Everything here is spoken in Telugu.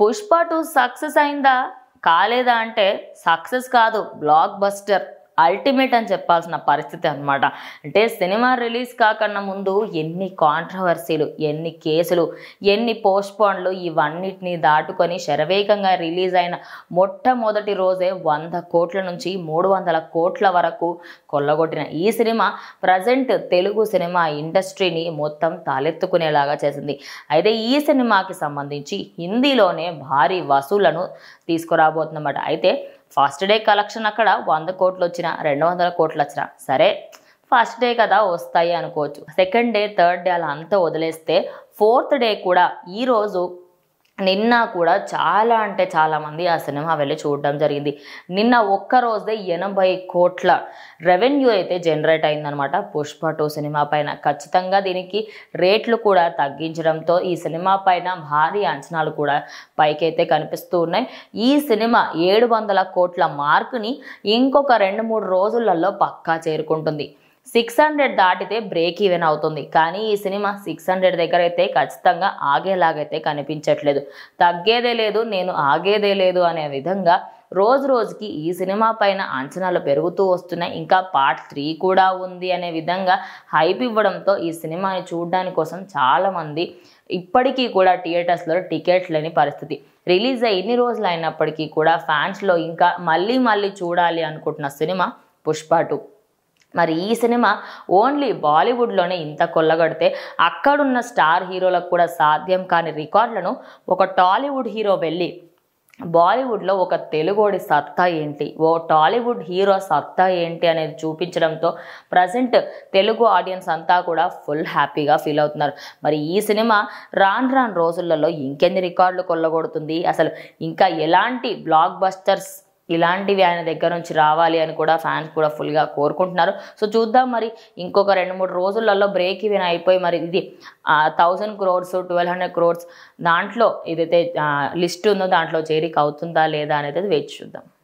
పుష్ప 2 సక్సెస్ అయిందా కాలేదా అంటే సక్సెస్ కాదు, బ్లాక్ బస్టర్ అల్టిమేట్ అని చెప్పాల్సిన పరిస్థితి అనమాట. అంటే సినిమా రిలీజ్ కాకన్నా ముందు ఎన్ని కాంట్రవర్సీలు, ఎన్ని కేసులు, ఎన్ని పోస్ట్పోన్లు ఇవన్నిటిని దాటుకొని శరవేగంగా రిలీజ్ అయిన మొట్టమొదటి రోజే 100 కోట్ల నుంచి 300 కోట్ల వరకు కొల్లగొట్టిన ఈ సినిమా ప్రజెంట్ తెలుగు సినిమా ఇండస్ట్రీని మొత్తం తాలెత్తుకునేలాగా చేసింది. అయితే ఈ సినిమాకి సంబంధించి హిందీలోనే భారీ వసూళ్లను తీసుకురాబోతుందన్నమాట. అయితే ఫస్ట్ డే కలెక్షన్ అక్కడ 100 కోట్లు వచ్చినా 200 కోట్లు వచ్చినా సరే ఫస్ట్ డే కదా వస్తాయి అనుకోవచ్చు. సెకండ్ డే, థర్డ్ డే అలా అంతా వదిలేస్తే ఫోర్త్ డే కూడా ఈరోజు నిన్న కూడా చాలా అంటే చాలామంది ఆ సినిమా వెళ్ళి చూడడం జరిగింది. నిన్న ఒక్క రోజే 80 కోట్ల రెవెన్యూ అయితే జనరేట్ అయిందనమాట పుష్ప 2 సినిమా పైన. ఖచ్చితంగా దీనికి రేట్లు కూడా తగ్గించడంతో ఈ సినిమా పైన భారీ అంచనాలు కూడా పైకైతే కనిపిస్తూ ఉన్నాయి. ఈ సినిమా 700 కోట్ల మార్కుని ఇంకొక 2-3 రోజులలో పక్కా చేరుకుంటుంది. 600 దాటితే బ్రేక్ ఈవెన్ అవుతుంది. కానీ ఈ సినిమా 600 దగ్గర అయితే ఖచ్చితంగా ఆగేలాగైతే కనిపించట్లేదు. తగ్గేదే లేదు, నేను ఆగేదే లేదు అనే విధంగా రోజు రోజుకి ఈ సినిమా పైన అంచనాలు పెరుగుతూ వస్తున్నాయి. ఇంకా పార్ట్ 3 కూడా ఉంది అనే విధంగా హైప్ ఇవ్వడంతో ఈ సినిమాని చూడడానికి కోసం చాలామంది ఇప్పటికీ కూడా థియేటర్స్లో టికెట్స్ లేని పరిస్థితి. రిలీజ్ అయ్యి ఇన్ని రోజులు అయినప్పటికీ కూడా ఫ్యాన్స్లో ఇంకా మళ్ళీ చూడాలి అనుకుంటున్న సినిమా పుష్ప 2. మరి ఈ సినిమా ఓన్లీ బాలీవుడ్లోనే ఇంత కొల్లగొడితే అక్కడున్న స్టార్ హీరోలకు కూడా సాధ్యం కాని రికార్డులను ఒక టాలీవుడ్ హీరో వెళ్ళి బాలీవుడ్లో ఒక తెలుగోడి సత్తా ఏంటి, ఓ టాలీవుడ్ హీరో సత్తా ఏంటి అనేది చూపించడంతో ప్రజెంట్ తెలుగు ఆడియన్స్ అంతా కూడా ఫుల్ హ్యాపీగా ఫీల్ అవుతున్నారు. మరి ఈ సినిమా రాను రోజులలో ఇంకెన్ని రికార్డులు కొల్లగొడుతుంది, అసలు ఇంకా ఎలాంటి బ్లాక్ బస్టర్స్ ఇలాంటివి ఆయన దగ్గర నుంచి రావాలి అని కూడా ఫ్యాన్స్ కూడా ఫుల్గా కోరుకుంటున్నారు. సో చూద్దాం, మరి ఇంకొక 2-3 రోజులలో బ్రేక్ ఈవెన్ అయిపోయి మరి ఇది 1000 crores 1200 crores దాంట్లో ఏదైతే లిస్ట్ ఉందో దాంట్లో చేరిక అవుతుందా లేదా అనేది వేచి చూద్దాం.